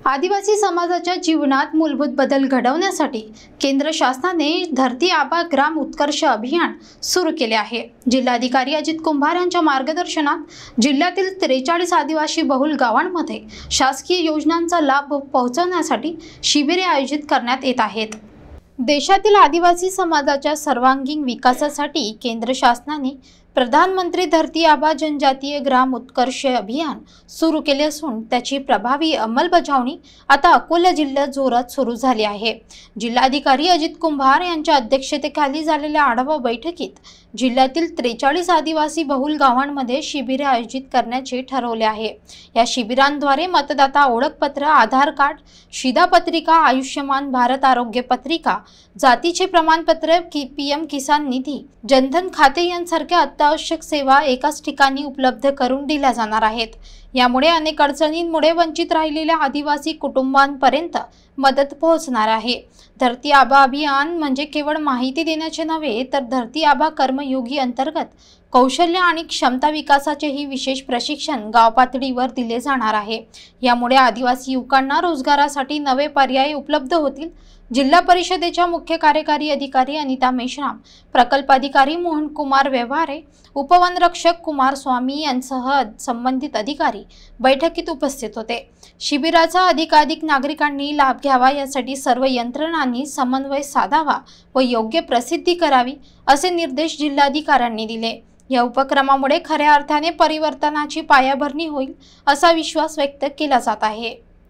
आदिवासी समाजाच्या जीवनात मूलभूत बदल घडवण्यासाठी केंद्र शासनाने धरती आबा ग्राम उत्कर्ष अभियान सुरू केले आहे। जिल्हाधिकारी अजित कुंभार यांच्या मार्गदर्शनात जिल्ह्यातील 43 आदिवासी बहुल गावांमध्ये शासकीय योजनांचा लाभ पोहोचवण्यासाठी शिबिरे आयोजित करण्यात येत आहेत। देशातील आदिवासी समाजाच्या सर्वांगीण विकासासाठी केंद्र शासनाने प्रधानमंत्री धरती आबा जनजातीय ग्राम उत्कर्ष अभियान सुरू केले असून त्याची प्रभावी अंमलबजावणी आता अकोला जिल्ह्यात जोरात सुरू झाली आहे। जिल्हाधिकारी अजित कुंभार यांच्या अध्यक्षतेखाली झालेल्या आढावा बैठकीत जिल्ह्यातील 43 आदिवासी बहुल गावांमध्ये शिबिरे आयोजित करण्याचे ठरवले आहे। या शिबिरांद्वारे मतदाता ओळखपत्र, आधार कार्ड, शिधापत्रिका, आयुष्यमान भारत आरोग्य पत्रिका, जातीचे प्रमाणपत्र, पीएम किसान निधी, जनधन खाते यांसारख्या अत्यावश्यक सेवा एकाच ठिकाणी उपलब्ध करून दिल्या जाणार आहेत। यामुळे अनेक अडचणींमुळे वंचित राहिलेल्या आदिवासी कुटुंबांपर्यंत मदत पोहोचणार आहे। धरती आबा अभियान म्हणजे केवळ माहिती देण्याचे नव्हे तर धरती आबा कर्मयोगी अंतर्गत कौशल्य आणि क्षमता विकासाचेही विशेष प्रशिक्षण गाव पातळीवर दिले जाणार आहे। यामुळे आदिवासी युवकांना रोजगारासाठी नवे पर्याय उपलब्ध होतील। जिल्हा परिषदेच्या मुख्य कार्यकारी अधिकारी अनिता मेश्राम, प्रकल्प अधिकारी मोहन कुमार व्यवहारे, उपवनरक्षक कुमार स्वामी यांसह संबंधित अधिकारी बैठकीत उपस्थित होते। शिबिराचा अधिकाधिक नागरिकांनी लाभ घ्यावा यासाठी सर्व यंत्रणांनी समन्वय साधावा व योग्य प्रसिद्धी करावी असे निर्देश जिल्हाधिकाऱ्यांनी दिले। या उपक्रमामुळे खऱ्या अर्थाने परिवर्तनाची पायाभरणी होईल असा विश्वास व्यक्त केला जात आहे।